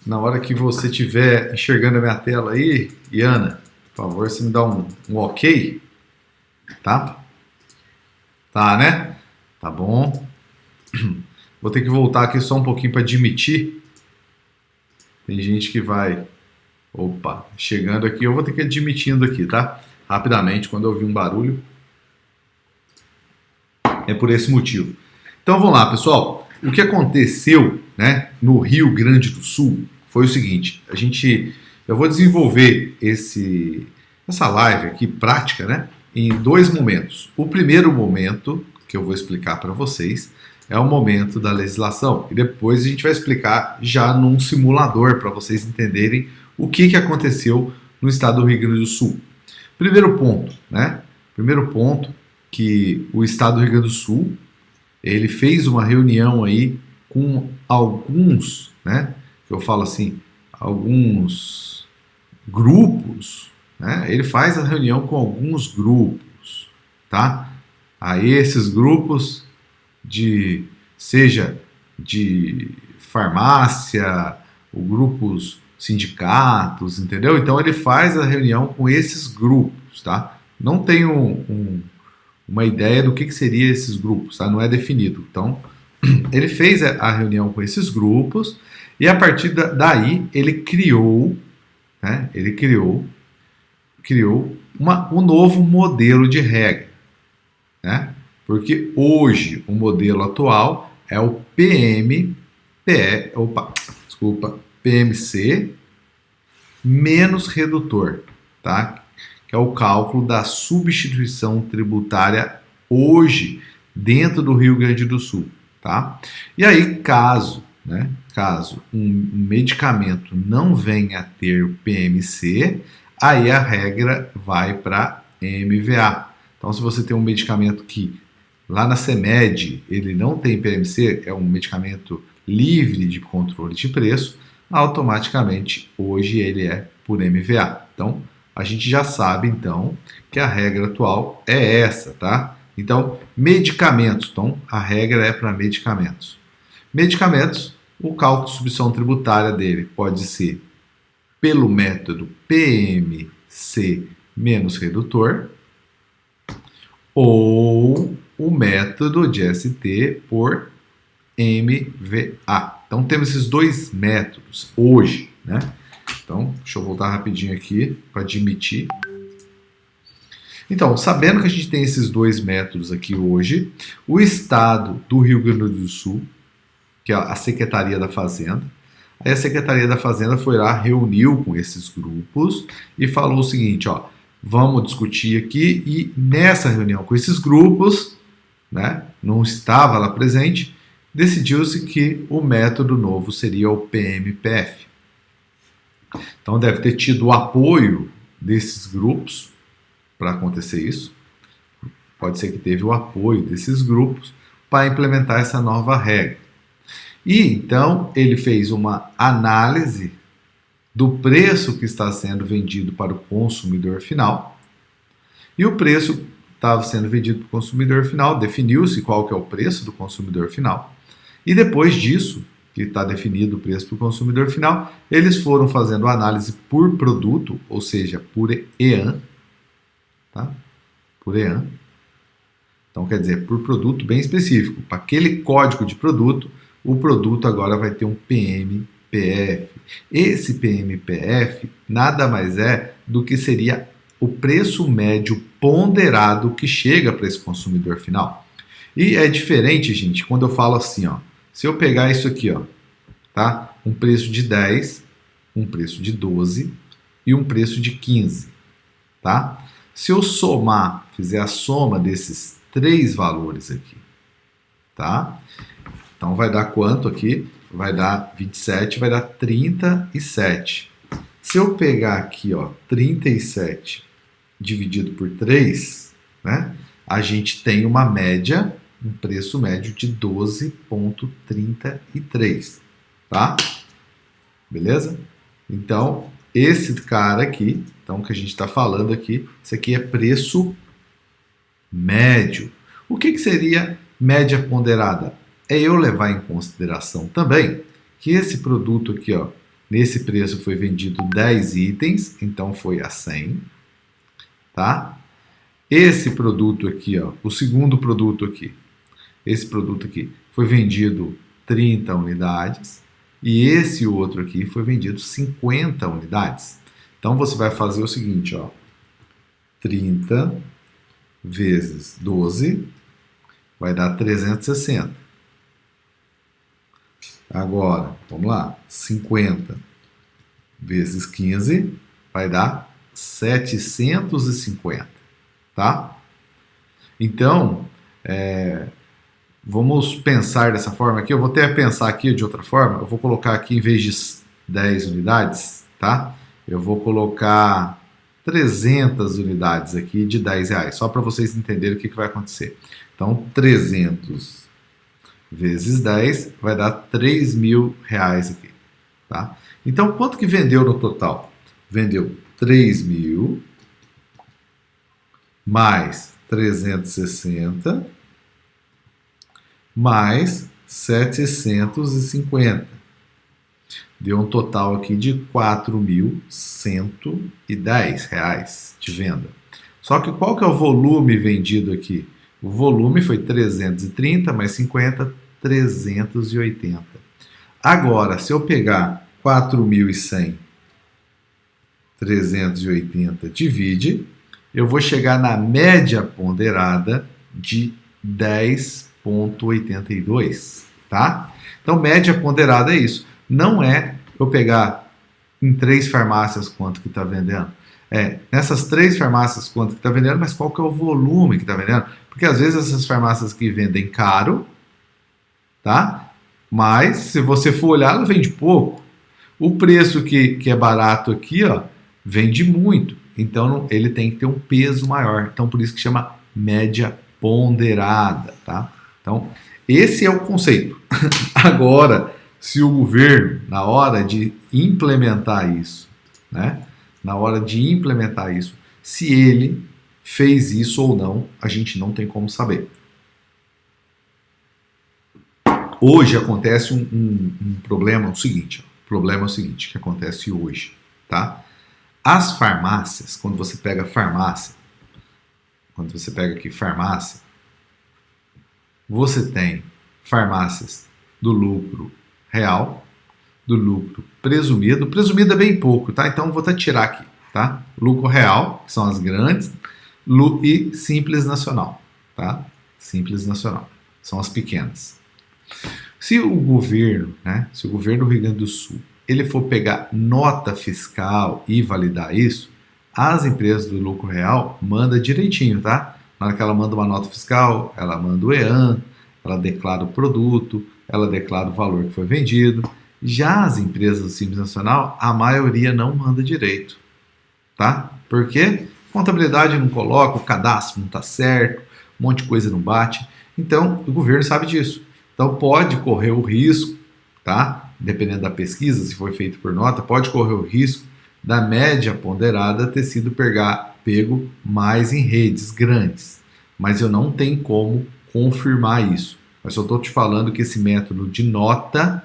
Na hora que você estiver enxergando a minha tela aí, Iana, por favor, você me dá um ok, tá? Tá, né? Tá bom. Vou ter que voltar aqui só um pouquinho para admitir. Tem gente que vai... Opa, chegando aqui, eu vou ter que ir admitindo aqui, tá? Rapidamente, quando eu ouvir um barulho. É por esse motivo. Então vamos lá, pessoal. O que aconteceu, né, no Rio Grande do Sul foi o seguinte: eu vou desenvolver essa live aqui prática, né, em dois momentos. O primeiro momento que eu vou explicar para vocês é o momento da legislação e depois a gente vai explicar já num simulador para vocês entenderem o que aconteceu no estado do Rio Grande do Sul. Primeiro ponto, né? Primeiro ponto que o estado do Rio Grande do Sul ele fez uma reunião aí com alguns, né? Eu falo assim, alguns grupos, né? Ele faz a reunião com alguns grupos, tá? Aí esses grupos seja de farmácia, ou grupos sindicatos, entendeu? Então ele faz a reunião com esses grupos, tá? Não tem uma ideia do que seria esses grupos, tá? Não é definido. Então, ele fez a reunião com esses grupos e a partir daí ele criou, né? Ele criou um novo modelo de regra, né? Porque hoje o modelo atual é o PMC menos redutor, tá? Que é o cálculo da substituição tributária hoje dentro do Rio Grande do Sul, tá? E aí, caso um medicamento não venha a ter PMC, aí a regra vai para MVA. Então, se você tem um medicamento que lá na CEMED ele não tem PMC, é um medicamento livre de controle de preço, automaticamente hoje ele é por MVA. Então, a gente já sabe, então, que a regra atual é essa, tá? Então, medicamentos. Então, a regra é para medicamentos. Medicamentos, o cálculo de substituição tributária dele pode ser pelo método PMC menos redutor ou o método de ST por MVA. Então, temos esses dois métodos hoje, né? Então, deixa eu voltar rapidinho aqui para admitir. Então, sabendo que a gente tem esses dois métodos aqui hoje, o Estado do Rio Grande do Sul, que é a Secretaria da Fazenda, aí a Secretaria da Fazenda foi lá, reuniu com esses grupos e falou o seguinte, ó, vamos discutir aqui e nessa reunião com esses grupos, né, não estava lá presente, decidiu-se que o método novo seria o PMPF. Então deve ter tido o apoio desses grupos para acontecer isso. Pode ser que teve o apoio desses grupos para implementar essa nova regra. E então ele fez uma análise do preço que está sendo vendido para o consumidor final. E o preço que estava sendo vendido para o consumidor final, definiu-se qual que é o preço do consumidor final. E depois disso, que está definido o preço para o consumidor final, eles foram fazendo análise por produto, ou seja, por EAN, tá? Por EAN. Então, quer dizer, por produto bem específico. Para aquele código de produto, o produto agora vai ter um PMPF. Esse PMPF nada mais é do que seria o preço médio ponderado que chega para esse consumidor final. E é diferente, gente, quando eu falo assim, ó, se eu pegar isso aqui, ó, tá? Um preço de 10, um preço de 12 e um preço de 15, tá? Se eu somar, fizer a soma desses três valores aqui, tá? Então vai dar quanto aqui? Vai dar 27, vai dar 37. Se eu pegar aqui, ó, 37 dividido por 3, né? A gente tem uma média, um preço médio de 12,33, tá? Beleza? Então, esse cara aqui, então que a gente está falando aqui, isso aqui é preço médio. O que seria média ponderada? É eu levar em consideração também que esse produto aqui, ó, Nesse preço foi vendido 10 itens, então foi a 100, tá? Esse produto aqui, ó, o segundo produto aqui, esse produto aqui foi vendido 30 unidades e esse outro aqui foi vendido 50 unidades. Então você vai fazer o seguinte, ó, 30 vezes 12 vai dar 360. Agora, vamos lá, 50 vezes 15 vai dar 750, tá? Então, vamos pensar dessa forma aqui. Eu vou até pensar aqui de outra forma. Eu vou colocar aqui, em vez de 10 unidades, tá? Eu vou colocar 300 unidades aqui de R$10, só para vocês entenderem o que vai acontecer. Então, 300 vezes 10 vai dar R$3.000 aqui, tá? Então, quanto que vendeu no total? Vendeu 3.000 mais 360 mais 750. Deu um total aqui de R$4.110 de venda. Só que qual que é o volume vendido aqui? O volume foi 330 mais 50, 380. Agora, se eu pegar 4.100, 380 divide, eu vou chegar na média ponderada de 10,82, tá? Então, média ponderada é isso. Não é eu pegar em 3 farmácias quanto que está vendendo. Nessas 3 farmácias quanto que está vendendo, mas qual que é o volume que está vendendo? Porque às vezes essas farmácias que vendem caro, tá? Mas se você for olhar, ela vende pouco. O preço que é barato aqui, ó, vende muito. Então ele tem que ter um peso maior. Então por isso que chama média ponderada, tá? Então esse é o conceito. Agora, se o governo, na hora de implementar isso, né? Na hora de implementar isso, se ele fez isso ou não, a gente não tem como saber. Hoje acontece um problema, o seguinte, que acontece hoje, tá? As farmácias, quando você pega aqui farmácia, você tem farmácias do lucro real, do lucro presumido. Presumido é bem pouco, tá? Então vou até tirar aqui, tá? Lucro real, que são as grandes, e Simples Nacional, tá? Simples Nacional, são as pequenas. Se o governo, né? Se o governo do Rio Grande do Sul, ele for pegar nota fiscal e validar isso, as empresas do lucro real mandam direitinho, tá? Na hora que ela manda uma nota fiscal, ela manda o EAN, ela declara o produto, ela declara o valor que foi vendido. Já as empresas do Simples Nacional, a maioria não manda direito, tá? Por quê? Contabilidade não coloca, o cadastro não está certo, um monte de coisa não bate. Então, o governo sabe disso. Então, pode correr o risco, tá? Dependendo da pesquisa, se foi feito por nota, pode correr o risco da média ponderada ter sido pego mais em redes grandes. Mas eu não tenho como confirmar isso. Mas só estou te falando que esse método de nota,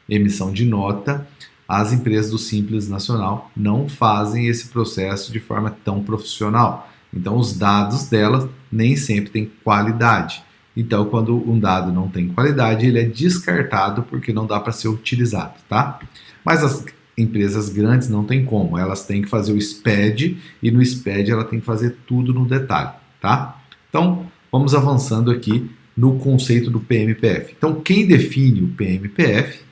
emissão de nota, as empresas do Simples Nacional não fazem esse processo de forma tão profissional. Então, os dados delas nem sempre têm qualidade. Então, quando um dado não tem qualidade, ele é descartado porque não dá para ser utilizado, tá? Mas as empresas grandes não tem como. Elas têm que fazer o SPED e no SPED ela tem que fazer tudo no detalhe, tá? Então, vamos avançando aqui no conceito do PMPF. Então, quem define o PMPF,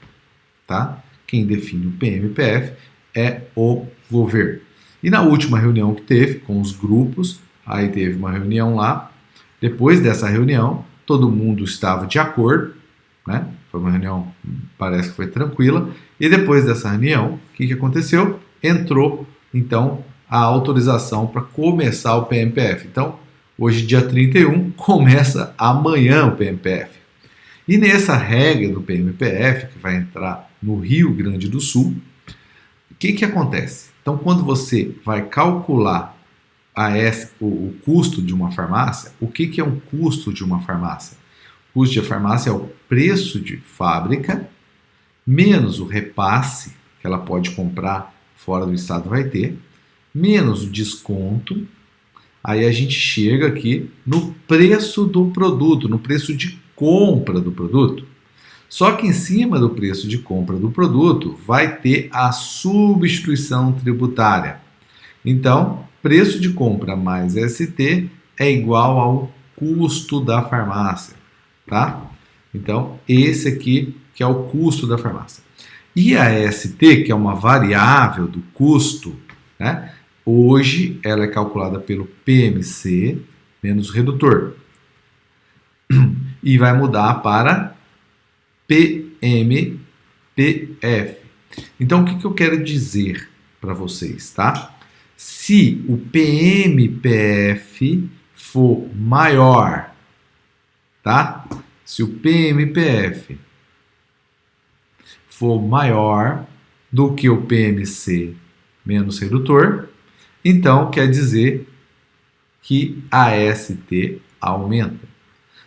tá? Quem define o PMPF é o governo. E na última reunião que teve com os grupos, aí teve uma reunião lá. Depois dessa reunião, todo mundo estava de acordo, né? Foi uma reunião, parece que foi tranquila. E depois dessa reunião, o que aconteceu? Entrou, então, a autorização para começar o PMPF. Então, hoje, dia 31, começa amanhã o PMPF. E nessa regra do PMPF, que vai entrar no Rio Grande do Sul, o que acontece? Então, quando você vai calcular o custo de uma farmácia, o que é um custo de uma farmácia? O custo de farmácia é o preço de fábrica menos o repasse que que ela pode comprar fora do estado vai ter, menos o desconto. Aí a gente chega aqui no preço do produto, no preço de compra do produto. Só que em cima do preço de compra do produto vai ter a substituição tributária. Então, preço de compra mais ST é igual ao custo da farmácia, tá? Então, esse aqui que é o custo da farmácia. E a ST, que é uma variável do custo, né? Hoje ela é calculada pelo PMC menos redutor. E vai mudar para PMPF. Então, o que eu quero dizer para vocês, tá? Se o PMPF for maior, tá? Se o PMPF for maior do que o PMC menos redutor, então quer dizer que a ST aumenta.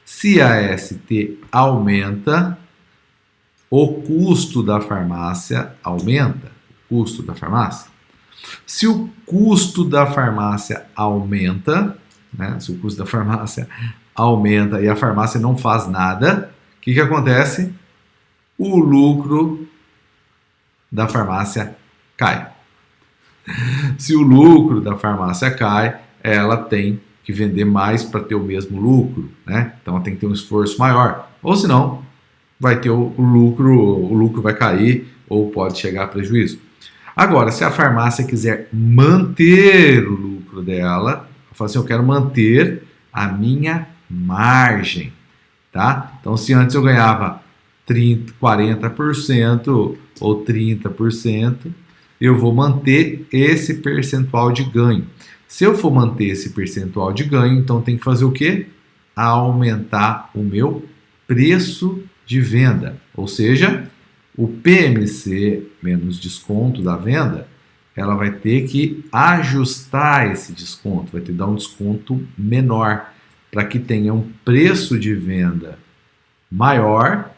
Se a ST aumenta, o custo da farmácia aumenta. O custo da farmácia. Se o custo da farmácia aumenta, né? Se o custo da farmácia aumenta e a farmácia não faz nada, o que acontece? O lucro da farmácia cai. Se o lucro da farmácia cai, ela tem que vender mais para ter o mesmo lucro, né? Então ela tem que ter um esforço maior. Ou senão, vai ter o lucro vai cair ou pode chegar a prejuízo. Agora, se a farmácia quiser manter o lucro dela, fala assim, eu quero manter a minha margem, tá? Então, se antes eu ganhava 40% ou 30%, eu vou manter esse percentual de ganho. Se eu for manter esse percentual de ganho, então tem que fazer o quê? Aumentar o meu preço de venda. Ou seja, o PMC menos desconto da venda, ela vai ter que ajustar esse desconto, vai ter que dar um desconto menor para que tenha um preço de venda maior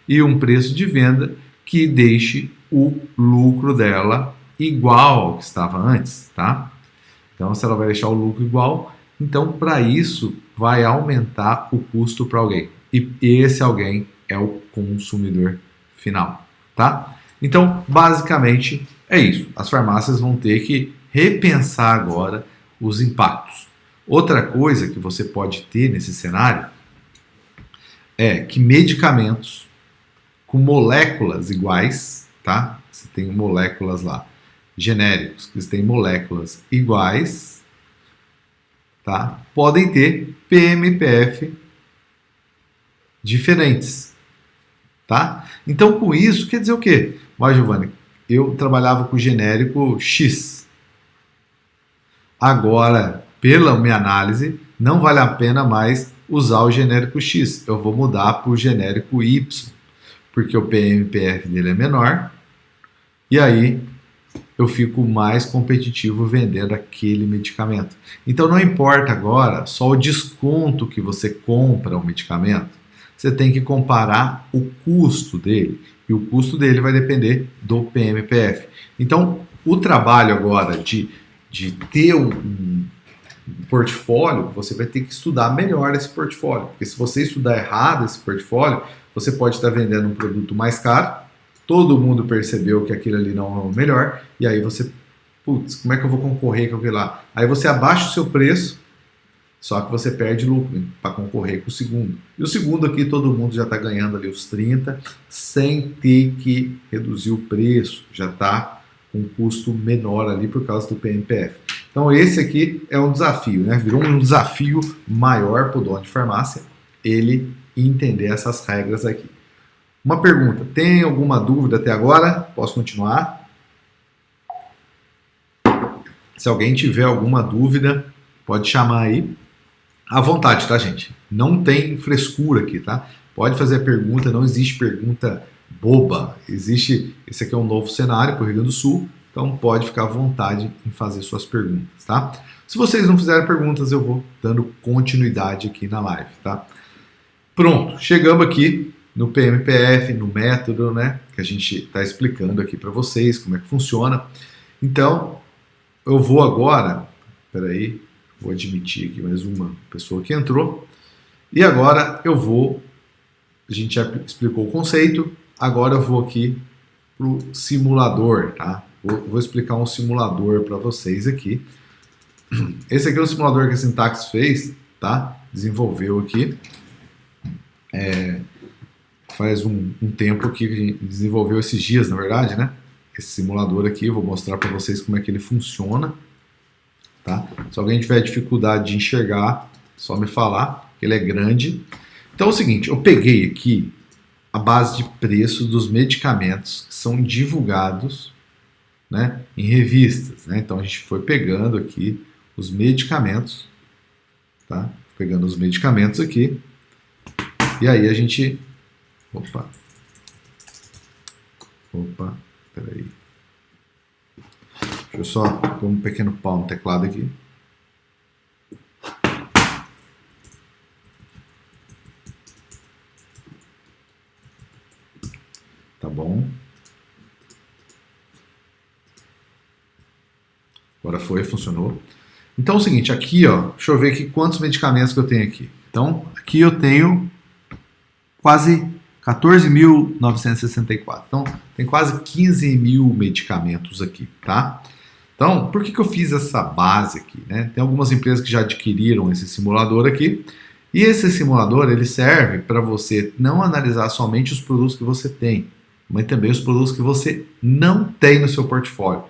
e um preço de venda que deixe o lucro dela igual ao que estava antes, tá? Então, se ela vai deixar o lucro igual, então para isso vai aumentar o custo para alguém. E esse alguém é o consumidor final, tá? Então, basicamente é isso. As farmácias vão ter que repensar agora os impactos. Outra coisa que você pode ter nesse cenário é que medicamentos com moléculas iguais, tá? Você tem moléculas lá, genéricos, que têm moléculas iguais, tá? Podem ter PMPF diferentes, tá? Então, com isso, quer dizer o quê? Mas, Giovanni, eu trabalhava com genérico X. Agora, pela minha análise, não vale a pena mais usar o genérico X. Eu vou mudar para o genérico Y, porque o PMPF dele é menor, e aí eu fico mais competitivo vendendo aquele medicamento. Então não importa agora só o desconto que você compra o medicamento, você tem que comparar o custo dele, e o custo dele vai depender do PMPF. Então o trabalho agora de ter um portfólio, você vai ter que estudar melhor esse portfólio, porque se você estudar errado esse portfólio, você pode estar vendendo um produto mais caro, todo mundo percebeu que aquilo ali não é o melhor, e aí você, putz, como é que eu vou concorrer com aquilo lá? Aí você abaixa o seu preço, só que você perde lucro para concorrer com o segundo. E o segundo aqui, todo mundo já está ganhando ali os 30, sem ter que reduzir o preço, já está com um custo menor ali por causa do PMPF. Então esse aqui é um desafio, né? Virou um desafio maior para o dono de farmácia, ele entender essas regras aqui. Uma pergunta, tem alguma dúvida até agora? Posso continuar? Se alguém tiver alguma dúvida, pode chamar aí. À vontade, tá, gente? Não tem frescura aqui, tá? Pode fazer a pergunta, não existe pergunta boba. Esse aqui é um novo cenário para o Rio Grande do Sul, então pode ficar à vontade em fazer suas perguntas, tá? Se vocês não fizerem perguntas, eu vou dando continuidade aqui na live, tá? Pronto, chegamos aqui no PMPF, no método, né, que a gente está explicando aqui para vocês como é que funciona. Então, eu vou agora, peraí, vou admitir aqui mais uma pessoa que entrou, e agora a gente já explicou o conceito, agora eu vou aqui para o simulador, tá? Vou explicar um simulador para vocês aqui. Esse aqui é o simulador que a Syntax fez, tá? Desenvolveu aqui. Faz um tempo que a gente desenvolveu esses dias, na verdade, né? Esse simulador aqui, eu vou mostrar para vocês como é que ele funciona, tá? Se alguém tiver dificuldade de enxergar, só me falar, que ele é grande. Então é o seguinte, eu peguei aqui a base de preço dos medicamentos que são divulgados, né, em revistas, né? Então a gente foi pegando aqui os medicamentos, tá? Pegando os medicamentos aqui, e aí a gente... Opa, peraí. Deixa eu só dar um pequeno pau no teclado aqui. Tá bom. Agora funcionou. Então é o seguinte, aqui, ó, deixa eu ver aqui quantos medicamentos que eu tenho aqui. Então, aqui eu tenho quase 14.964. Então, tem quase 15 mil medicamentos aqui, tá? Então, por que eu fiz essa base aqui, né? Tem algumas empresas que já adquiriram esse simulador aqui, e esse simulador, ele serve para você não analisar somente os produtos que você tem, mas também os produtos que você não tem no seu portfólio.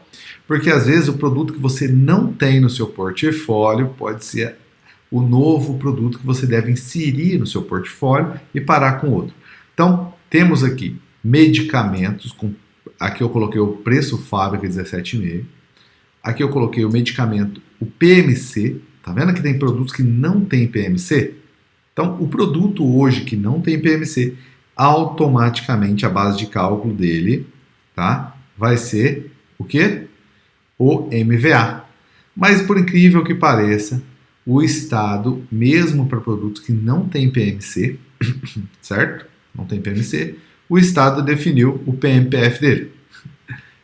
Porque, às vezes, o produto que você não tem no seu portfólio pode ser o novo produto que você deve inserir no seu portfólio e parar com outro. Então, temos aqui medicamentos, aqui eu coloquei o preço fábrica 17,5, aqui eu coloquei o medicamento, o PMC, tá vendo que tem produtos que não tem PMC? Então, o produto hoje que não tem PMC, automaticamente a base de cálculo dele, tá, vai ser o quê? O MVA. Mas, por incrível que pareça, o Estado, mesmo para produtos que não tem PMC, certo? Não tem PMC, o Estado definiu o PMPF dele.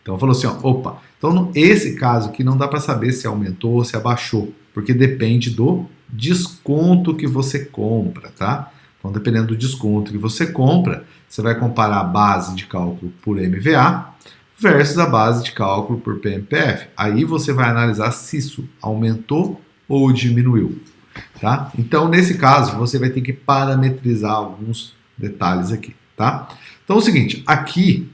Então falou assim, ó, opa, então esse caso aqui não dá para saber se aumentou ou se abaixou, porque depende do desconto que você compra, tá? Então dependendo do desconto que você compra, você vai comparar a base de cálculo por MVA versus a base de cálculo por PMPF. Aí você vai analisar se isso aumentou ou diminuiu, tá? Então nesse caso você vai ter que parametrizar alguns detalhes aqui, tá? Então é o seguinte, aqui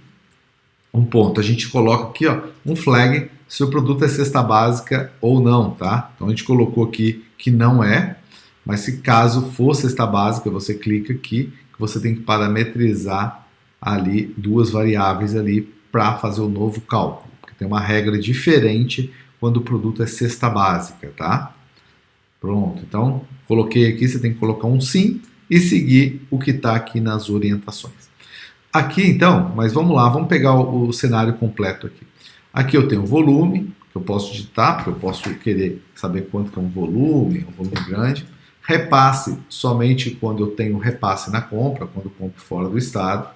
um ponto, a gente coloca aqui, ó, um flag se o produto é cesta básica ou não, tá? Então a gente colocou aqui que não é, mas se caso for cesta básica, você clica aqui, que você tem que parametrizar ali duas variáveis ali para fazer o novo cálculo, porque tem uma regra diferente quando o produto é cesta básica, tá? Pronto, então coloquei aqui, você tem que colocar um sim e seguir o que está aqui nas orientações. Aqui então, mas vamos lá, vamos pegar o cenário completo aqui. Aqui eu tenho o volume, que eu posso digitar, porque eu posso querer saber quanto que é um volume grande. Repasse, somente quando eu tenho repasse na compra, quando eu compro fora do estado,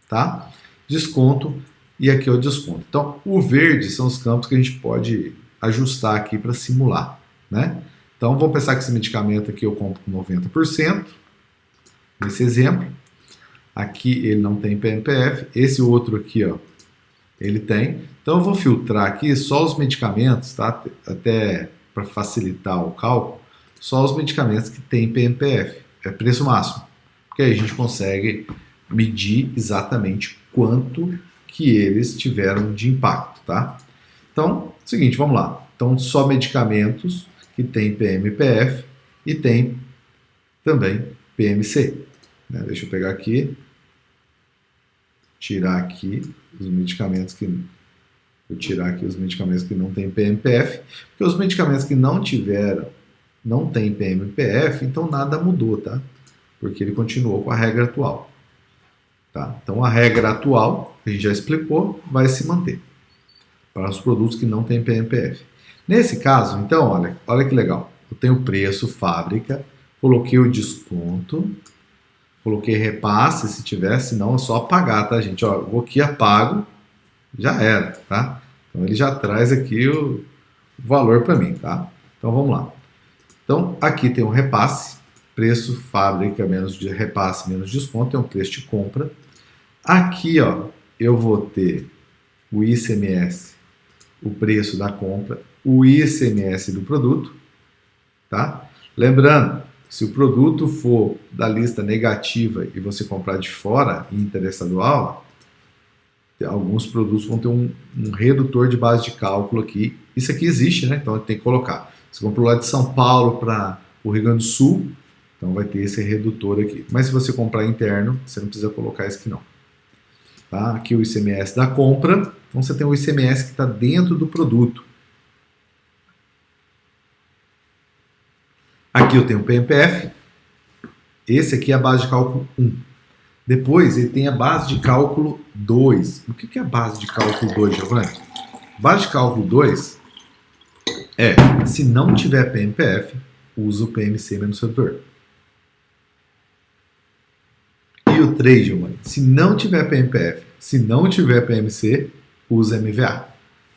tá? Desconto, e aqui é o desconto. Então, o verde são os campos que a gente pode ajustar aqui para simular, né? Então, vamos pensar que esse medicamento aqui eu compro com 90%, nesse exemplo. Aqui ele não tem PMPF, esse outro aqui, ó, ele tem. Então eu vou filtrar aqui só os medicamentos, tá? Até para facilitar o cálculo, só os medicamentos que têm PMPF, é preço máximo. Porque aí a gente consegue medir exatamente quanto que eles tiveram de impacto, tá? Então, seguinte, vamos lá. Então, só medicamentos que têm PMPF e tem também PMC. Né? Deixa eu pegar aqui, tirar aqui os medicamentos que... Vou tirar aqui os medicamentos que não têm PMPF, porque os medicamentos que não têm PMPF, então nada mudou, tá? Porque ele continuou com a regra atual. Tá? Então a regra atual, que a gente já explicou, vai se manter para os produtos que não têm PMPF. Nesse caso, então, olha que legal. Eu tenho o preço, fábrica, coloquei o desconto, Coloquei repasse se tiver, senão é só apagar, tá, gente? Ó, eu vou aqui, apago, já era, tá? Então ele já traz aqui o valor para mim, tá? Então vamos lá. Então aqui tem um repasse, preço fábrica menos de repasse menos desconto, é um preço de compra. Aqui, ó, eu vou ter o ICMS, o preço da compra, o ICMS do produto, tá? Lembrando, se o produto for da lista negativa e você comprar de fora, interestadual, alguns produtos vão ter um redutor de base de cálculo aqui. Isso aqui existe, né? Então tem que colocar. Você comprou lá de São Paulo para o Rio Grande do Sul, então vai ter esse redutor aqui. Mas se você comprar interno, você não precisa colocar isso aqui não. Tá? Aqui o ICMS da compra, então você tem o ICMS que está dentro do produto. Aqui eu tenho o PMPF, esse aqui é a base de cálculo 1. Depois ele tem a base de cálculo 2. O que é a base de cálculo 2, Giovanni? Base de cálculo 2 é, se não tiver PMPF, usa o PMC menos redutor. E o 3, Giovanni? Se não tiver PMPF, se não tiver PMC, usa MVA.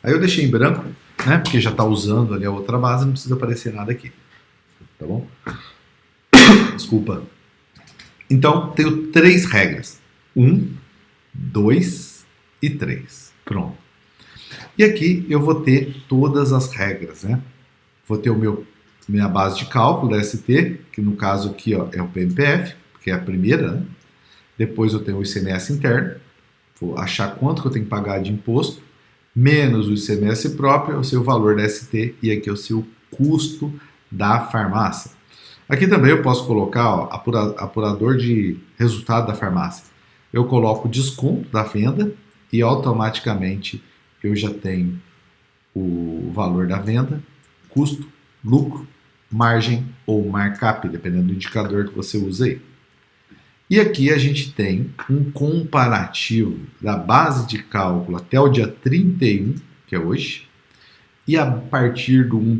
Aí eu deixei em branco, né? Porque já está usando ali a outra base, não precisa aparecer nada aqui. Tá bom? Desculpa. Então, tenho 3 regras. 1, 2 e 3. Pronto. E aqui eu vou ter todas as regras, né? Vou ter minha base de cálculo da ST, que no caso aqui, ó, é o PMPF, que é a primeira, né? Depois eu tenho o ICMS interno, vou achar quanto que eu tenho que pagar de imposto, menos o ICMS próprio, eu sei o valor da ST, e aqui eu sei o custo da farmácia. Aqui também eu posso colocar, ó, apurador de resultado da farmácia. Eu coloco o desconto da venda e automaticamente eu já tenho o valor da venda, custo, lucro, margem ou markup, dependendo do indicador que você usa aí. E aqui a gente tem um comparativo da base de cálculo até o dia 31, que é hoje, e a partir do 1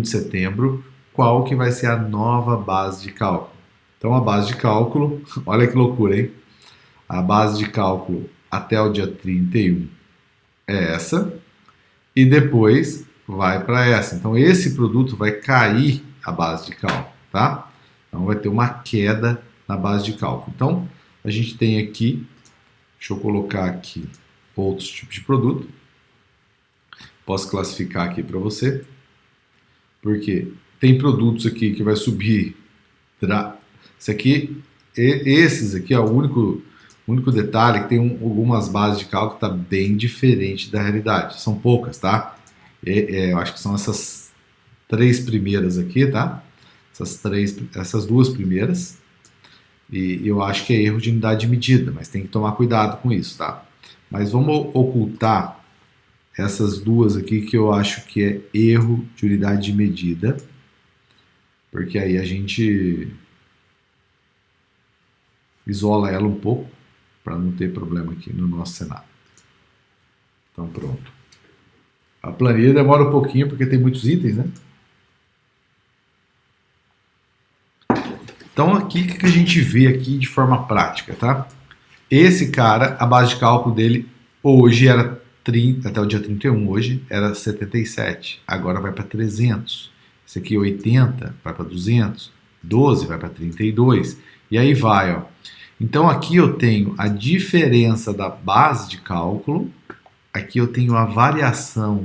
de setembro, qual que vai ser a nova base de cálculo. Então a base de cálculo, olha que loucura, hein? A base de cálculo até o dia 31 é essa, e depois vai para essa. Então esse produto vai cair a base de cálculo, tá? Então vai ter uma queda na base de cálculo. Então a gente tem aqui, deixa eu colocar aqui outros tipos de produto. Posso classificar aqui para você, porque tem produtos aqui que vai subir. Esses aqui é o único detalhe que tem algumas bases de cálculo que está bem diferente da realidade. São poucas, tá? Eu acho que são essas 3 primeiras aqui, tá? Essas 2 primeiras. E eu acho que é erro de unidade de medida, mas tem que tomar cuidado com isso, tá? Mas vamos ocultar essas 2 aqui que eu acho que é erro de unidade de medida, porque aí a gente isola ela um pouco para não ter problema aqui no nosso cenário. Então pronto. A planilha demora um pouquinho porque tem muitos itens, né? Então aqui o que a gente vê aqui de forma prática, tá? Esse cara, a base de cálculo dele hoje era 30, até o dia 31 hoje era 77, agora vai para 300. Esse aqui 80 vai para 200, 12 vai para 32 e aí vai, ó. Então aqui eu tenho a diferença da base de cálculo, aqui eu tenho a variação,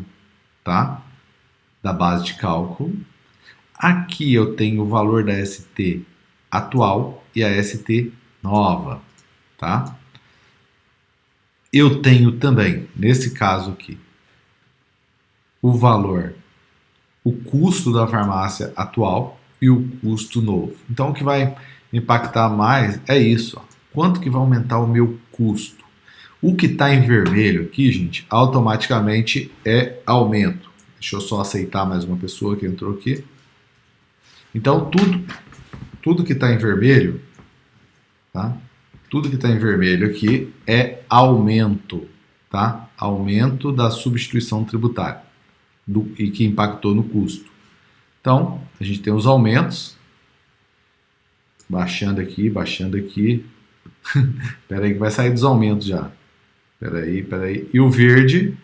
tá? Da base de cálculo. Aqui eu tenho o valor da ST atual e a ST nova, tá? Eu tenho também, nesse caso aqui, o valor, o custo da farmácia atual e o custo novo. Então o que vai impactar mais é isso, ó. Quanto que vai aumentar o meu custo? O que está em vermelho aqui, gente, automaticamente é aumento. Deixa eu só aceitar mais uma pessoa que entrou aqui. Então tudo que está em vermelho, tá? Tudo que está em vermelho aqui é aumento, tá? Aumento da substituição tributária e que impactou no custo. Então, a gente tem os aumentos Baixando aqui, baixando aqui. Espera aí que vai sair dos aumentos já. Espera aí. E o verde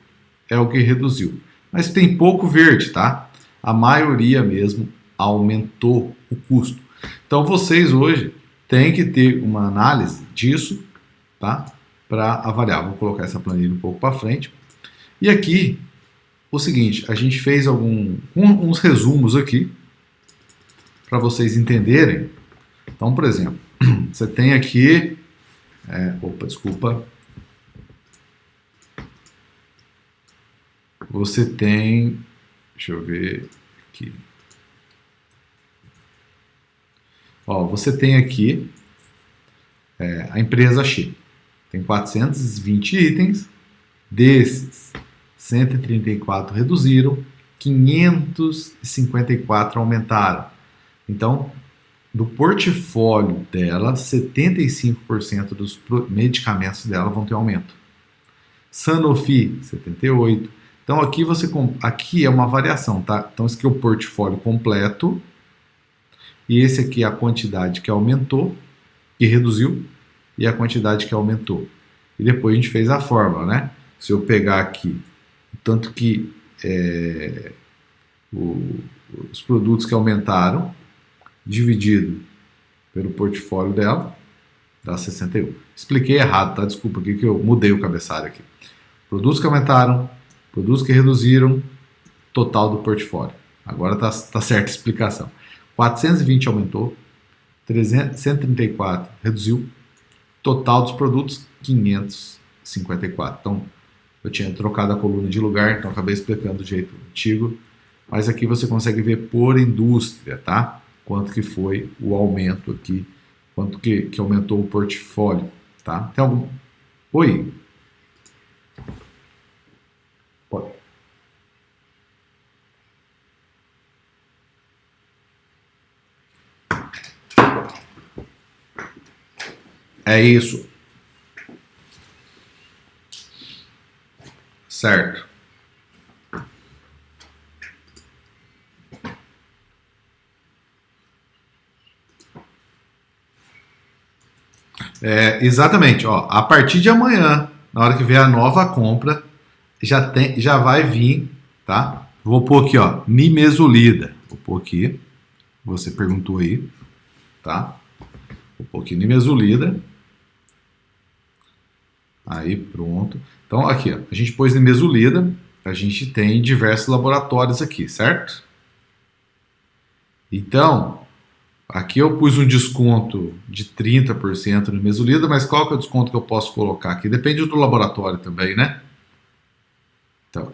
é o que reduziu. Mas tem pouco verde, tá? A maioria mesmo aumentou o custo. Então vocês hoje têm que ter uma análise disso, tá? Para avaliar. Vou colocar essa planilha um pouco para frente. E aqui, o seguinte, a gente fez uns resumos aqui para vocês entenderem. Então, por exemplo, você tem aqui... desculpa. Você tem... Deixa eu ver aqui. Ó, você tem aqui a empresa X. Tem 420 itens. Desses, 134 reduziram, 554 aumentaram. Então, do portfólio dela, 75% dos medicamentos dela vão ter aumento. Sanofi, 78%. Então, aqui é uma variação, tá? Então, esse aqui é o portfólio completo. E esse aqui é a quantidade que aumentou, que reduziu, e a quantidade que aumentou. E depois a gente fez a fórmula, né? Se eu pegar aqui, tanto que os produtos que aumentaram, dividido pelo portfólio dela, dá 61. Expliquei errado, tá? Desculpa aqui que eu mudei o cabeçalho aqui. Produtos que aumentaram, produtos que reduziram, total do portfólio. Agora tá certa a explicação. 420 aumentou, 134 reduziu, total dos produtos 554. Então, eu tinha trocado a coluna de lugar, então acabei explicando do jeito antigo. Mas aqui você consegue ver por indústria, tá? Quanto que foi o aumento aqui, quanto que aumentou o portfólio, tá? Tem algum... Oi? Pode. É isso. Certo. Exatamente. Ó, a partir de amanhã, na hora que vier a nova compra, já vai vir, tá? Vou pôr aqui, ó, nimesulida. Vou pôr aqui. Você perguntou aí, tá? Vou pôr aqui nimesulida. Aí, pronto. Então, aqui, ó, a gente pôs nimesulida. A gente tem diversos laboratórios aqui, certo? Então, aqui eu pus um desconto de 30% no nimesulida, mas qual que é o desconto que eu posso colocar aqui? Depende do laboratório também, né? Então,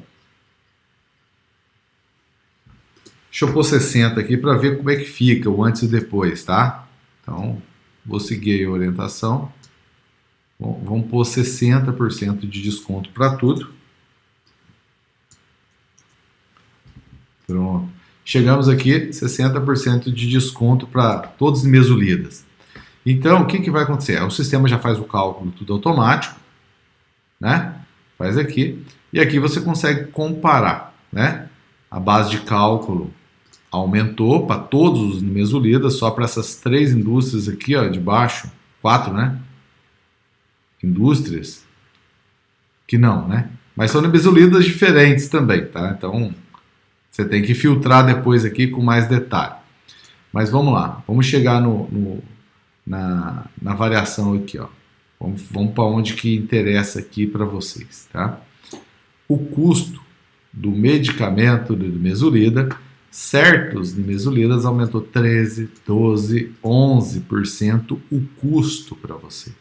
deixa eu pôr 60 aqui para ver como é que fica o antes e depois, tá? Então, vou seguir a orientação. Bom, vamos pôr 60% de desconto para tudo. Pronto. Chegamos aqui, 60% de desconto para todos os nimesulidas. Então, o que vai acontecer? O sistema já faz o cálculo tudo automático, né? Faz aqui. E aqui você consegue comparar, né? A base de cálculo aumentou para todos os nimesulidas, só para essas 3 indústrias aqui, ó, de baixo, 4, né? Indústrias que não, né? Mas são nimesulidas diferentes também, tá? Então, você tem que filtrar depois aqui com mais detalhe. Mas vamos lá, vamos chegar na variação aqui, ó. Vamos para onde que interessa aqui para vocês, tá? O custo do medicamento de nimesulida, certos nimesulidas aumentou 13, 12, 11% o custo para você,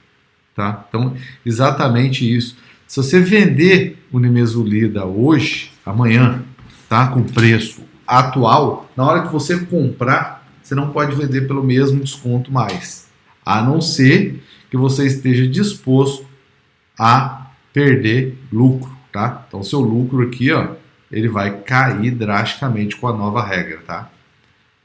tá? Então, exatamente isso. Se você vender o nimesulida hoje, amanhã, tá, com preço atual, na hora que você comprar, você não pode vender pelo mesmo desconto mais, a não ser que você esteja disposto a perder lucro, tá? Então, seu lucro aqui, ó, ele vai cair drasticamente com a nova regra, tá?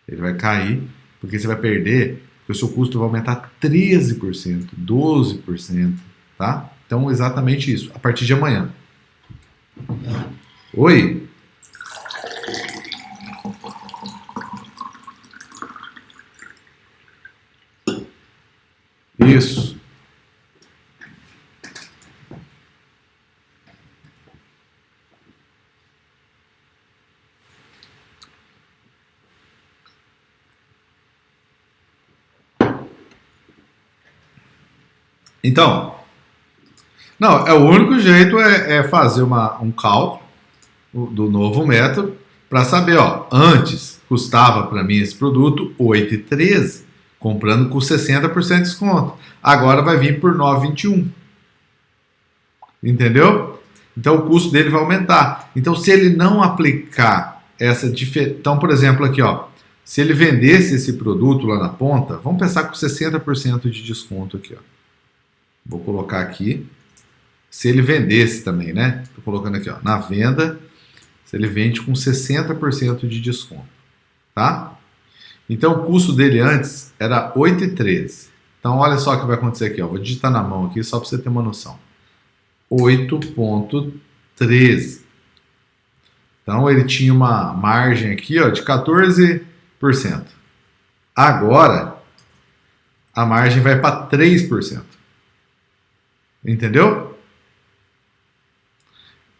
Ele vai cair porque você vai perder, porque o seu custo vai aumentar 13%, 12%, tá? Então, exatamente isso, a partir de amanhã. Oi? Então, não, o único jeito é fazer um cálculo do novo método para saber, ó, antes custava para mim esse produto 8,13, comprando com 60% de desconto. Agora vai vir por 9,21. Entendeu? Então o custo dele vai aumentar. Então se ele não aplicar essa diferença, então por exemplo aqui, ó, se ele vendesse esse produto lá na ponta, vamos pensar com 60% de desconto aqui, ó. Vou colocar aqui. Se ele vendesse também, né? Tô colocando aqui, ó, na venda, se ele vende com 60% de desconto, tá? Então o custo dele antes era 8,13. Então olha só o que vai acontecer aqui, ó. Vou digitar na mão aqui só para você ter uma noção. 8,13. Então ele tinha uma margem aqui, ó, de 14%. Agora a margem vai para 3%. Entendeu?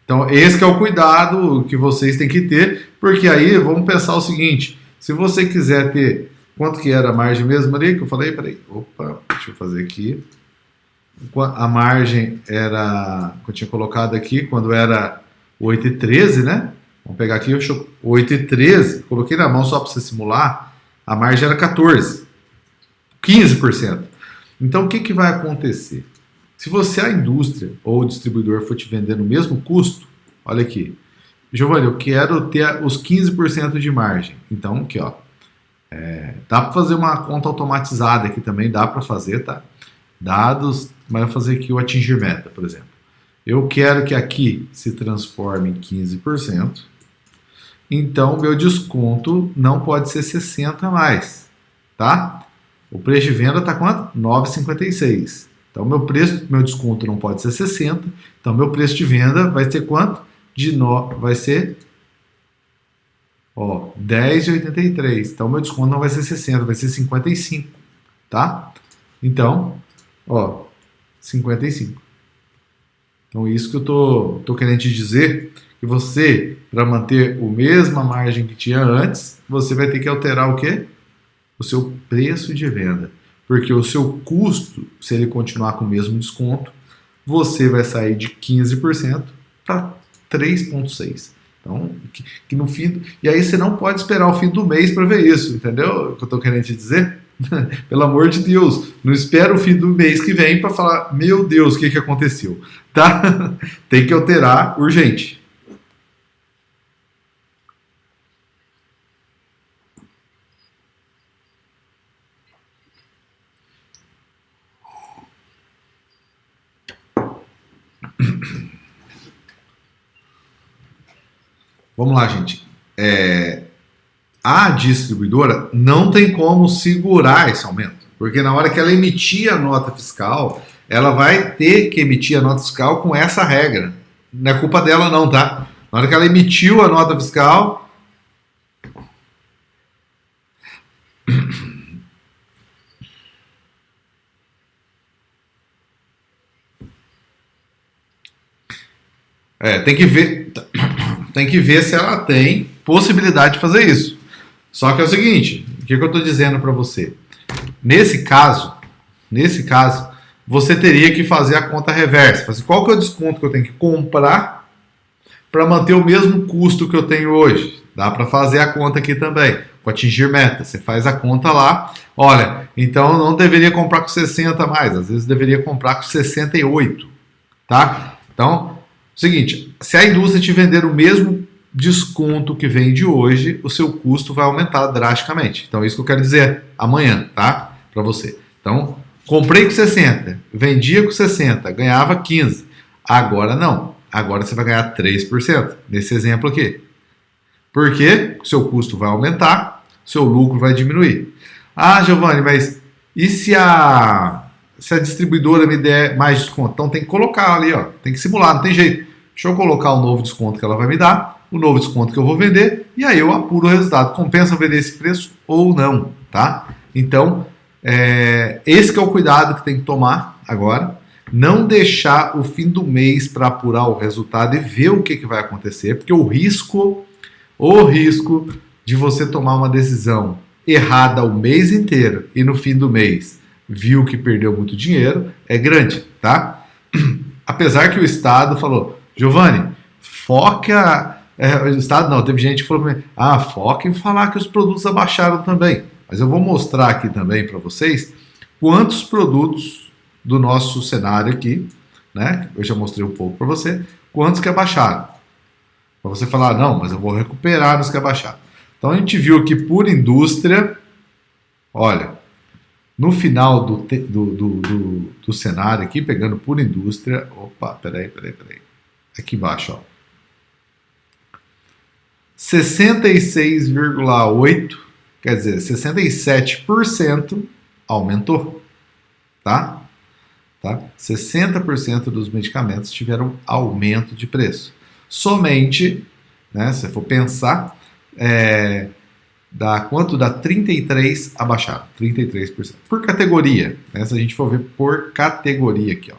Então esse que é o cuidado que vocês têm que ter, porque aí vamos pensar o seguinte, se você quiser ter, quanto que era a margem mesmo ali que eu falei? Peraí, opa, deixa eu fazer aqui. A margem era, que eu tinha colocado aqui, quando era 8,13, né? Vamos pegar aqui, 8,13, coloquei na mão só para você simular, a margem era 14, 15%. Então o que vai acontecer? Se você, a indústria ou o distribuidor, for te vender no mesmo custo, olha aqui, Giovanni, eu quero ter os 15% de margem. Então aqui, ó, dá para fazer uma conta automatizada aqui também, dá para fazer, tá? Dados, vai fazer aqui o atingir meta, por exemplo. Eu quero que aqui se transforme em 15%, então meu desconto não pode ser 60 mais, tá? O preço de venda está quanto? 9,56. Então meu desconto não pode ser 60, então meu preço de venda vai ser quanto? Vai ser 10,83. Então meu desconto não vai ser 60, vai ser 55, tá? Então, 55. Então isso que eu tô querendo te dizer, que você, para manter a mesma margem que tinha antes, você vai ter que alterar o quê? O seu preço de venda. Porque o seu custo, se ele continuar com o mesmo desconto, você vai sair de 15% para 3,6%. Então, que no fim. E aí você não pode esperar o fim do mês para ver isso, entendeu? O que eu estou querendo te dizer? Pelo amor de Deus, não espera o fim do mês que vem para falar, meu Deus, o que aconteceu? Tá? Tem que alterar urgente. Vamos lá, gente. A distribuidora não tem como segurar esse aumento, porque na hora que ela emitir a nota fiscal, ela vai ter que emitir a nota fiscal com essa regra. Não é culpa dela não, tá? Na hora que ela emitiu a nota fiscal... tem que ver se ela tem possibilidade de fazer isso. Só que é o seguinte, o que eu estou dizendo para você? Nesse caso, você teria que fazer a conta reversa. Qual que é o desconto que eu tenho que comprar para manter o mesmo custo que eu tenho hoje? Dá para fazer a conta aqui também, com atingir meta. Você faz a conta lá. Olha, então eu não deveria comprar com 60 mais, às vezes deveria comprar com 68, tá? Então, seguinte, se a indústria te vender o mesmo desconto que vende hoje, o seu custo vai aumentar drasticamente. Então, isso que eu quero dizer amanhã, tá? Para você. Então, comprei com 60, vendia com 60, ganhava 15. Agora não. Agora você vai ganhar 3% nesse exemplo aqui. Por quê? O seu custo vai aumentar, seu lucro vai diminuir. Ah, Giovanni, mas e se a distribuidora me der mais desconto? Então tem que colocar ali, ó, tem que simular, não tem jeito. Deixa eu colocar o novo desconto que ela vai me dar, o novo desconto que eu vou vender, e aí eu apuro o resultado. Compensa vender esse preço ou não, tá? Então, esse que é o cuidado que tem que tomar agora. Não deixar o fim do mês para apurar o resultado e ver o que vai acontecer, porque o risco de você tomar uma decisão errada o mês inteiro e no fim do mês viu que perdeu muito dinheiro, é grande, tá? Apesar que o Estado falou, Giovanni, foca... o Estado não, teve gente que falou pra mim, foca em falar que os produtos abaixaram também. Mas eu vou mostrar aqui também para vocês quantos produtos do nosso cenário aqui, né? Eu já mostrei um pouco para você, quantos que abaixaram. Para você falar, não, mas eu vou recuperar nos que abaixaram. Então a gente viu aqui por indústria, olha, no final do cenário aqui, pegando por indústria, opa, peraí. Aqui embaixo, ó. 66,8%, quer dizer, 67% aumentou, tá? 60% dos medicamentos tiveram aumento de preço. Somente, né, se for pensar, quanto dá 33% abaixaram, 33%. Por categoria, né, se a gente for ver por categoria aqui, ó.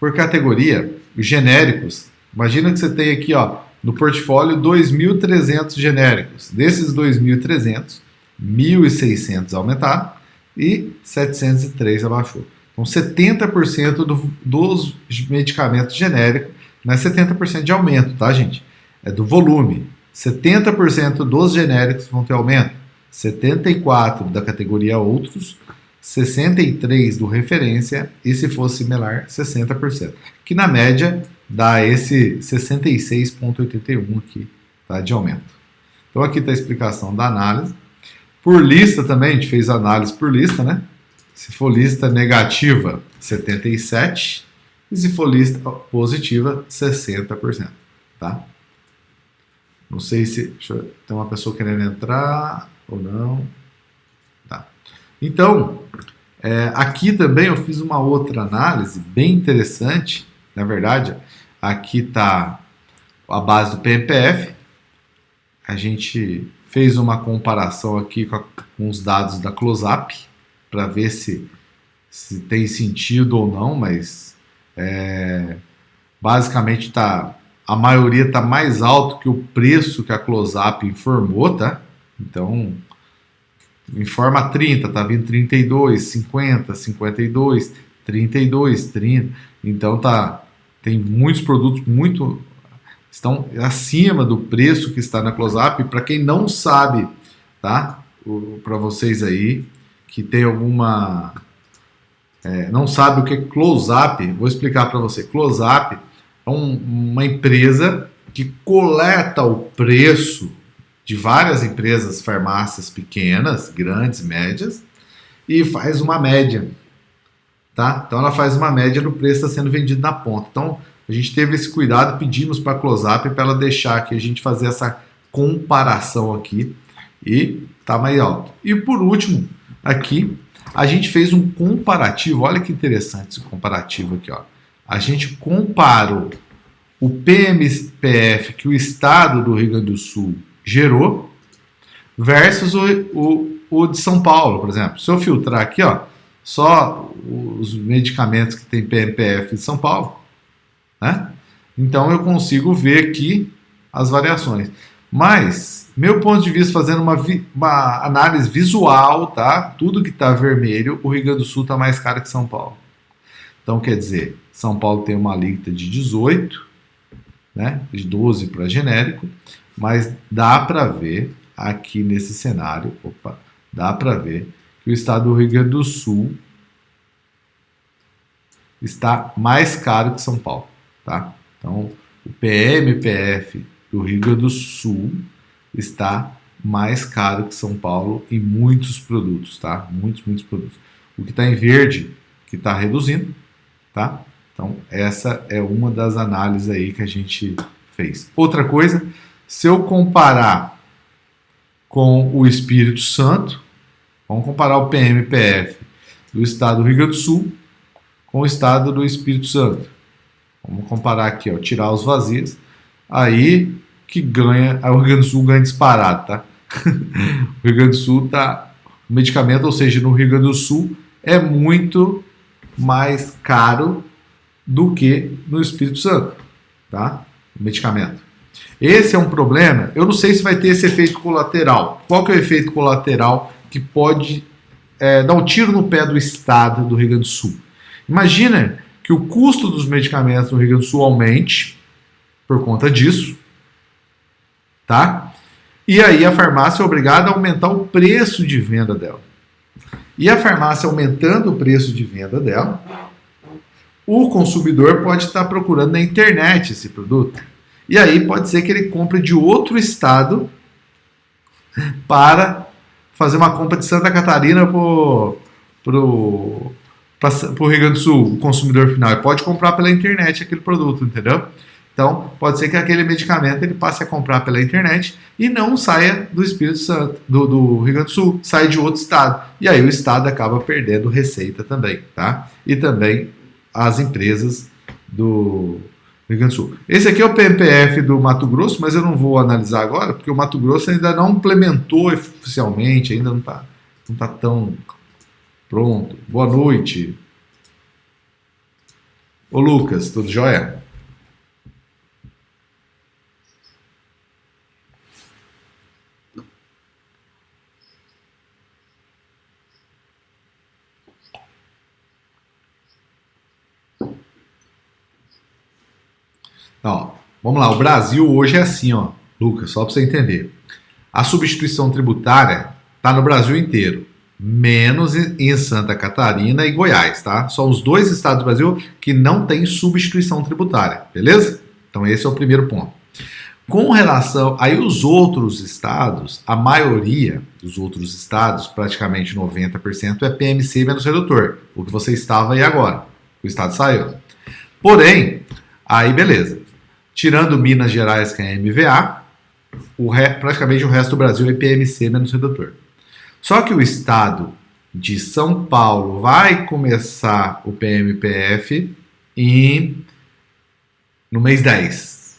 Por categoria, os genéricos, imagina que você tem aqui, ó, no portfólio 2.300 genéricos. Desses 2.300, 1.600 aumentaram e 703 abaixou. Então 70% dos medicamentos genéricos, não é 70% de aumento, tá, gente? É do volume. 70% dos genéricos vão ter aumento, 74% da categoria outros, 63% do referência e, se for similar, 60%. Que na média dá esse 66,81 aqui, tá, de aumento. Então aqui está a explicação da análise. Por lista também, a gente fez análise por lista, né? Se for lista negativa, 77%. E se for lista positiva, 60%. Tá? Não sei se... tem uma pessoa querendo entrar ou não. Tá. Então, aqui também eu fiz uma outra análise bem interessante. Na verdade, aqui está a base do PMPF. A gente fez uma comparação aqui com os dados da Close-Up para ver se tem sentido ou não, mas basicamente a maioria está mais alto que o preço que a Close-Up informou, tá? Então, informa 30, tá vindo 32, 50, 52, 32, 30. Então tem muitos produtos estão acima do preço que está na Close-Up. Para quem não sabe, tá? Para vocês aí que tem alguma não sabe o que é Close-Up, vou explicar para você. Close-Up é uma empresa que coleta o preço de várias empresas, farmácias pequenas, grandes, médias, e faz uma média, tá? Então ela faz uma média do preço que está sendo vendido na ponta. Então a gente teve esse cuidado, pedimos para a Close-Up para ela deixar aqui a gente fazer essa comparação aqui e tá mais alto. E por último, aqui a gente fez um comparativo. Olha que interessante esse comparativo aqui, ó. A gente comparou o PMPF que o estado do Rio Grande do Sul gerou versus o de São Paulo, por exemplo. Se eu filtrar aqui, ó, só os medicamentos que tem PMPF de São Paulo, né? Então eu consigo ver aqui as variações. Mas, meu ponto de vista, fazendo uma análise visual, tá? Tudo que está vermelho, o Rio Grande do Sul está mais caro que São Paulo. Então, quer dizer, São Paulo tem uma alíquota de 18, né? De 12 para genérico, mas dá para ver aqui nesse cenário, dá para ver que o estado do Rio Grande do Sul está mais caro que São Paulo, tá? Então, o PMPF do Rio Grande do Sul está mais caro que São Paulo em muitos produtos, tá? Muitos produtos. O que está em verde, que está reduzindo, tá? Então, essa é uma das análises aí que a gente fez. Outra coisa, se eu comparar com o Espírito Santo, vamos comparar o PMPF do estado do Rio Grande do Sul com o estado do Espírito Santo. Vamos comparar aqui, ó, tirar os vazios. Aí que ganha, o Rio Grande do Sul ganha disparado, tá? O Rio Grande do Sul tá, o medicamento, ou seja, no Rio Grande do Sul é muito mais caro do que no Espírito Santo, tá? O medicamento. Esse é um problema. Eu não sei se vai ter esse efeito colateral. Qual que é o efeito colateral que pode dar um tiro no pé do Estado do Rio Grande do Sul. Imagina que o custo dos medicamentos no Rio Grande do Sul aumente por conta disso, tá? E aí a farmácia é obrigada a aumentar o preço de venda dela. E a farmácia aumentando o preço de venda dela, o consumidor pode estar procurando na internet esse produto. E aí pode ser que ele compre de outro estado para fazer uma compra de Santa Catarina para o Rio Grande do Sul, o consumidor final. Ele pode comprar pela internet aquele produto, entendeu? Então, pode ser que aquele medicamento ele passe a comprar pela internet e não saia do Espírito Santo, do Rio Grande do Sul, saia de outro estado. E aí o estado acaba perdendo receita também, tá? E também as empresas do Rio Grande do Sul. Esse aqui é o PMPF do Mato Grosso, mas eu não vou analisar agora, porque o Mato Grosso ainda não implementou oficialmente, ainda não tá tão pronto. Boa noite. Ô Lucas, tudo jóia? Ó, vamos lá, o Brasil hoje é assim, ó, Lucas, só para você entender. A substituição tributária está no Brasil inteiro, menos em Santa Catarina e Goiás, tá? São os dois estados do Brasil que não tem substituição tributária, beleza? Então esse é o primeiro ponto. Com relação aí os outros estados, a maioria dos outros estados, praticamente 90%, é PMC menos redutor, o que você estava aí agora. O estado saiu. Porém, aí beleza. Tirando Minas Gerais, que é MVA, praticamente o resto do Brasil é PMC menos redutor. Só que o estado de São Paulo vai começar o PMPF no mês 10,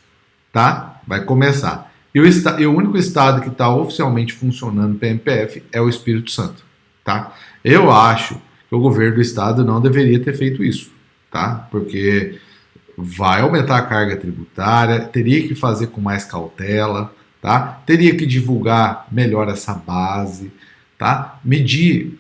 tá? Vai começar. E o único estado que está oficialmente funcionando o PMPF é o Espírito Santo, tá? Eu acho que o governo do estado não deveria ter feito isso, tá? Porque vai aumentar a carga tributária, teria que fazer com mais cautela, tá? Teria que divulgar melhor essa base, tá? Medir,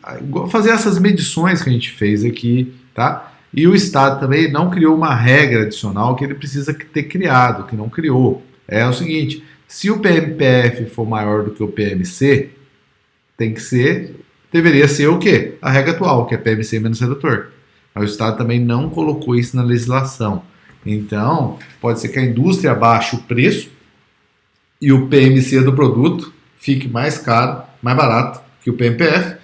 fazer essas medições que a gente fez aqui, tá? E o Estado também não criou uma regra adicional que ele precisa ter criado, que não criou. É o seguinte, se o PMPF for maior do que o PMC, deveria ser o quê? A regra atual, que é PMC menos redutor. Mas o Estado também não colocou isso na legislação. Então, pode ser que a indústria abaixe o preço e o PMC do produto fique mais caro, mais barato que o PMPF,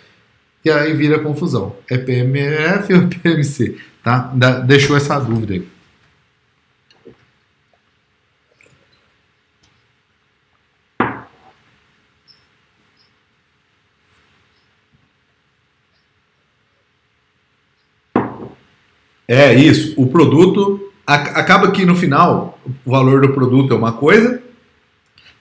e aí vira confusão. É PMF ou PMC? Tá? Deixou essa dúvida aí. É isso. O produto acaba que no final o valor do produto é uma coisa,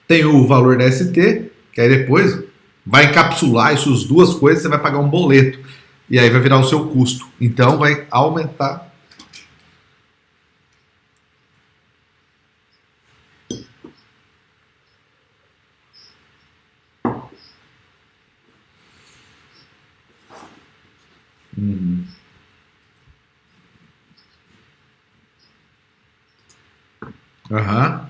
tem o valor da ST, que aí depois vai encapsular essas duas coisas, você vai pagar um boleto e aí vai virar o seu custo. Então vai aumentar. Aham.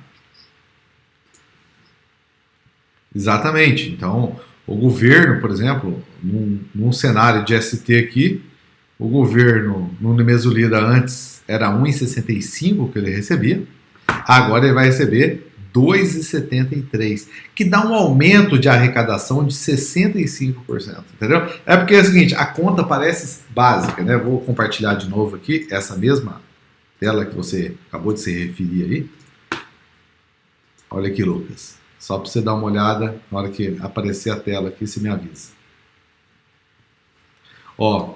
Exatamente. Então, o governo, por exemplo, num cenário de ST aqui, o governo no Mesolida antes era 1,65 que ele recebia, agora ele vai receber 2,73, que dá um aumento de arrecadação de 65%, entendeu? É porque é o seguinte, a conta parece básica, né? Vou compartilhar de novo aqui essa mesma tela que você acabou de se referir aí. Olha aqui, Lucas. Só para você dar uma olhada, na hora que aparecer a tela aqui, você me avisa. Ó,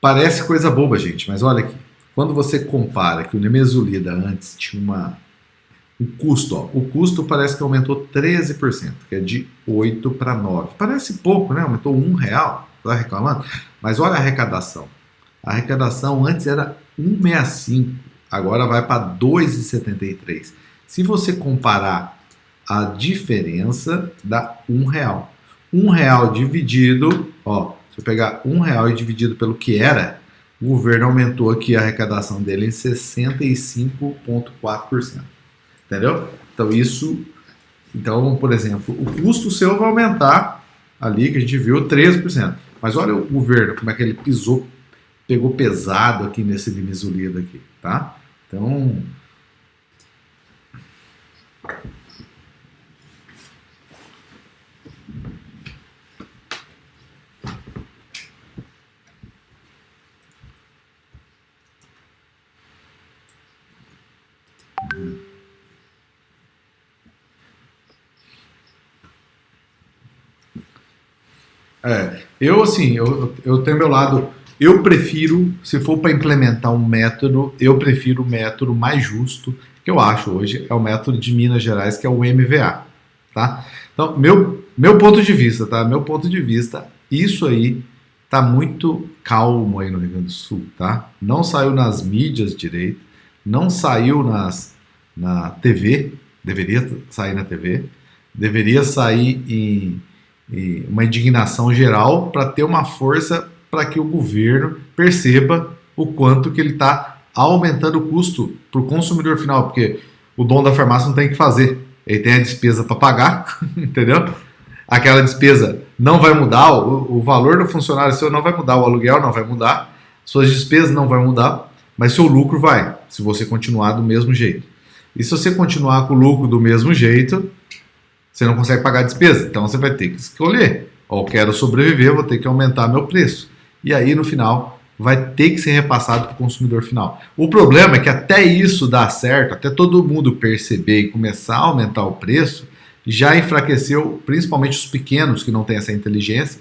parece coisa boba, gente, mas olha aqui. Quando você compara que o Nemesulida antes tinha o custo, ó, o custo parece que aumentou 13%, que é de 8 para 9. Parece pouco, né? Aumentou R$1, tá reclamando? Mas olha a arrecadação. A arrecadação antes era 1,65, agora vai para 2,73. Se você comparar a diferença, dá R$1. R$1 dividido, ó, Se eu pegar R$ 1 e dividido pelo que era, o governo aumentou aqui a arrecadação dele em 65,4%. Entendeu? Então, por exemplo, o custo seu vai aumentar ali, que a gente viu, 13%. Mas olha o governo, como é que ele pegou pesado aqui nesse Limizulido aqui, tá? Então, eu tenho meu lado. Eu prefiro, se for para implementar um método, eu prefiro o método mais justo que eu acho hoje, é o método de Minas Gerais, que é o MVA, tá? Então, meu ponto de vista, tá? Meu ponto de vista, isso aí tá muito calmo aí no Rio Grande do Sul, tá? Não saiu nas mídias direito, não saiu na TV, deveria sair na TV, deveria sair em uma indignação geral para ter uma força para que o governo perceba o quanto que ele está aumentando o custo para o consumidor final, porque o dono da farmácia não tem o que fazer, ele tem a despesa para pagar, entendeu? Aquela despesa não vai mudar, o valor do funcionário seu não vai mudar, o aluguel não vai mudar, suas despesas não vai mudar, mas seu lucro vai, se você continuar do mesmo jeito. E se você continuar com o lucro do mesmo jeito, você não consegue pagar a despesa, então você vai ter que escolher. Ou quero sobreviver, vou ter que aumentar meu preço. E aí, no final, vai ter que ser repassado para o consumidor final. O problema é que até isso dar certo, até todo mundo perceber e começar a aumentar o preço, já enfraqueceu, principalmente os pequenos que não têm essa inteligência,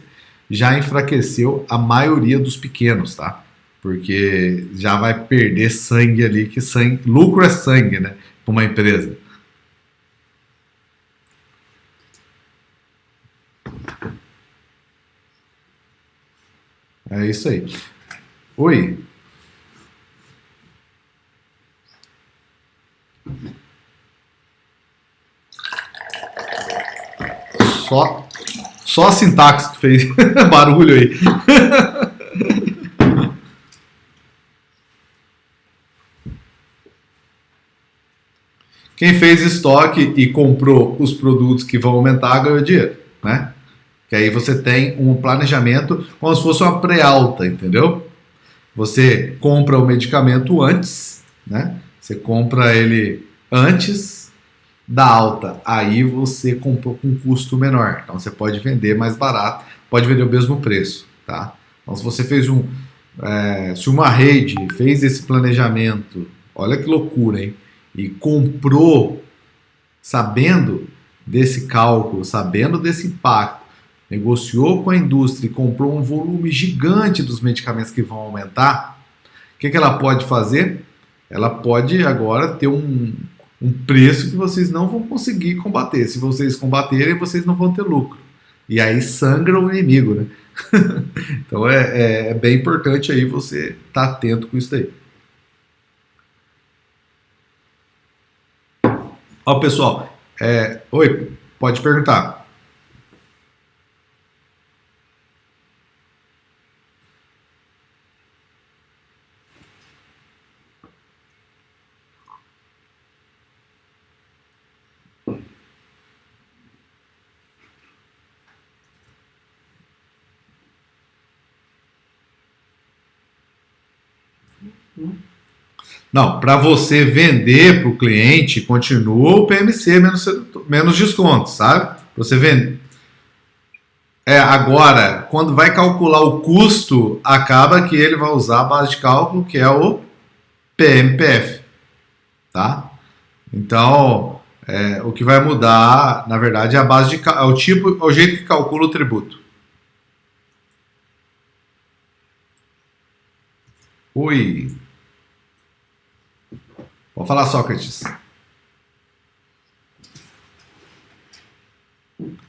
já enfraqueceu a maioria dos pequenos, tá? Porque já vai perder sangue ali, que sangue, lucro é sangue, né? Para uma empresa. É isso aí. Oi. Só a sintaxe que fez barulho aí. Quem fez estoque e comprou os produtos que vão aumentar ganhou dinheiro, né? Que aí você tem um planejamento como se fosse uma pré-alta, entendeu? Você compra o medicamento antes, né? Você compra ele antes da alta. Aí você comprou com um custo menor. Então você pode vender mais barato, pode vender o mesmo preço, tá? Então se você fez se uma rede fez esse planejamento, olha que loucura, hein? E comprou sabendo desse cálculo, sabendo desse impacto, negociou com a indústria e comprou um volume gigante dos medicamentos que vão aumentar, o que ela pode fazer? Ela pode agora ter um preço que vocês não vão conseguir combater. Se vocês combaterem, vocês não vão ter lucro. E aí sangra o inimigo, né? Então é bem importante aí você estar atento com isso aí. Ó, pessoal, oi, pode perguntar. Não, para você vender para o cliente, continua o PMC menos desconto, sabe? Você vende. Agora, quando vai calcular o custo, acaba que ele vai usar a base de cálculo que é o PMPF, tá? Então, o que vai mudar, na verdade, é a base de é o tipo, é o jeito que calcula o tributo. Oi. Vou falar, Sócrates.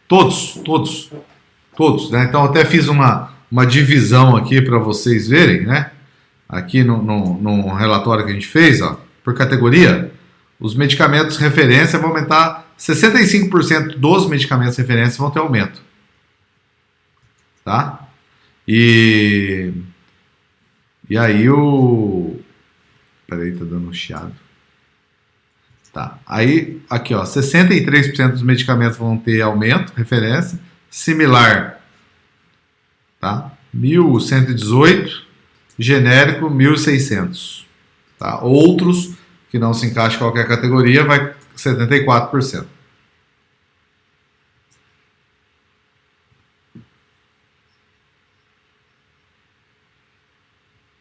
Todos, né? Então até fiz uma divisão aqui para vocês verem, né? Aqui no relatório que a gente fez, ó, por categoria, os medicamentos referência vão aumentar 65% dos medicamentos referência vão ter aumento, tá? E, e aí o. Peraí, tá dando um chiado. Tá. Aí, aqui, ó, 63% dos medicamentos vão ter aumento, referência, similar, tá? 1.118, genérico 1.600, tá? Outros que não se encaixam em qualquer categoria vai 74%.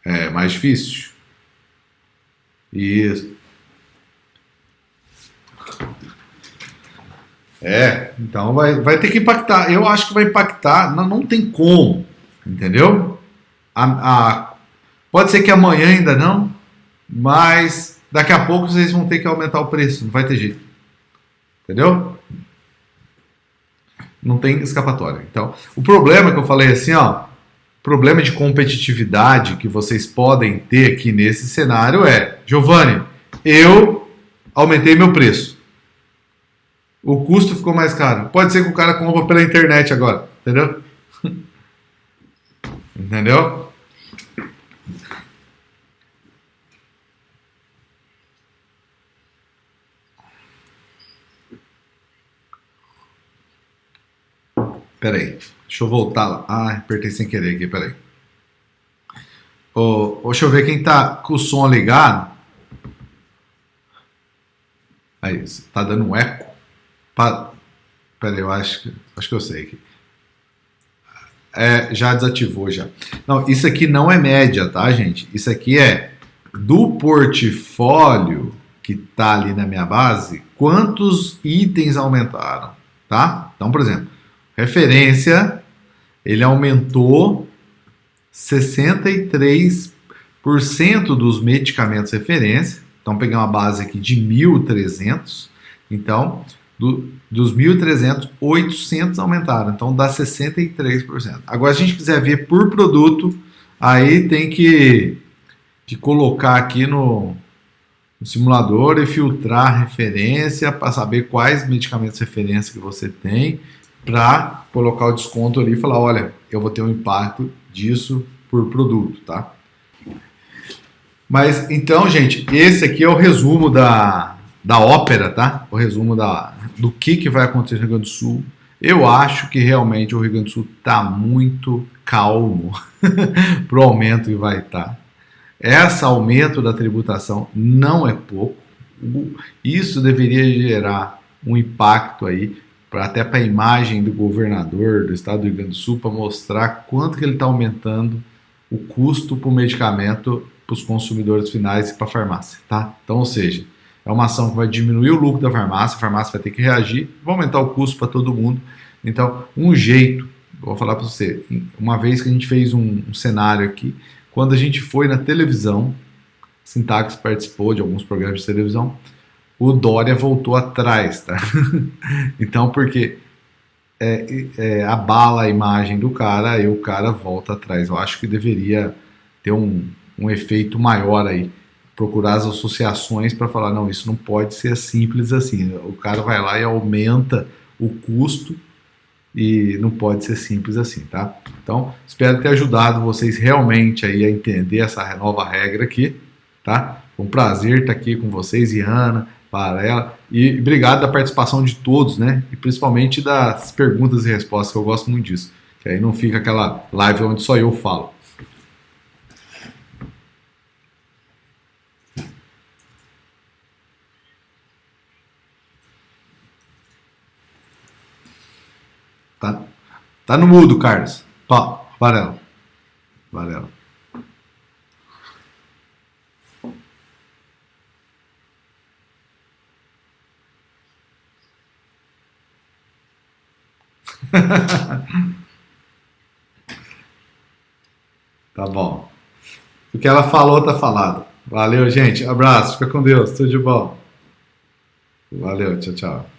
É mais difícil. Isso. Então vai ter que impactar. Eu acho que vai impactar, não tem como, entendeu? A, a- Pode ser que amanhã ainda não, mas daqui a pouco vocês vão ter que aumentar o preço, não vai ter jeito, entendeu? Não tem escapatória. Então, o problema que eu falei assim, ó, problema de competitividade que vocês podem ter aqui nesse cenário é, Giovanni, eu aumentei meu preço. O custo ficou mais caro. Pode ser que o cara compra pela internet agora, entendeu? Entendeu? Peraí, deixa eu voltar lá. Ah, apertei sem querer aqui, peraí. Deixa eu ver quem tá com o som ligado. Aí, tá dando um eco. Peraí, eu acho que eu sei aqui. Já desativou já. Não, isso aqui não é média, tá, gente? Isso aqui é do portfólio que tá ali na minha base, quantos itens aumentaram, tá? Então, por exemplo, referência, ele aumentou 63% dos medicamentos referência. Então, peguei uma base aqui de 1.300. Então, dos 1.300, 800 aumentaram. Então, dá 63%. Agora, se a gente quiser ver por produto, aí tem que colocar aqui no simulador e filtrar a referência para saber quais medicamentos de referência que você tem, para colocar o desconto ali e falar, olha, eu vou ter um impacto disso por produto, tá? Mas então, gente, esse aqui é o resumo da ópera, tá? O resumo do que vai acontecer no Rio Grande do Sul. Eu acho que realmente o Rio Grande do Sul está muito calmo para o aumento que vai estar. Esse aumento da tributação não é pouco. Isso deveria gerar um impacto aí, até para a imagem do governador do estado do Rio Grande do Sul, para mostrar quanto que ele está aumentando o custo para o medicamento para os consumidores finais e para a farmácia, tá? Então, ou seja, é uma ação que vai diminuir o lucro da farmácia, a farmácia vai ter que reagir, vai aumentar o custo para todo mundo. Então, um jeito, vou falar para você, uma vez que a gente fez um cenário aqui, quando a gente foi na televisão, Sintax participou de alguns programas de televisão, o Dória voltou atrás, tá? Então, porque abala a imagem do cara, aí o cara volta atrás. Eu acho que deveria ter um efeito maior aí, procurar as associações para falar, não, isso não pode ser simples assim. O cara vai lá e aumenta o custo e não pode ser simples assim, tá? Então, espero ter ajudado vocês realmente aí a entender essa nova regra aqui, tá? Foi um prazer estar aqui com vocês, Iana, Varela, e obrigado da participação de todos, né? E principalmente das perguntas e respostas, que eu gosto muito disso. Que aí não fica aquela live onde só eu falo. Tá no mudo, Carlos. Pá, Varela. Varela. Tá bom. O que ela falou, tá falado. Valeu, gente. Abraço. Fica com Deus. Tudo de bom. Valeu. Tchau, tchau.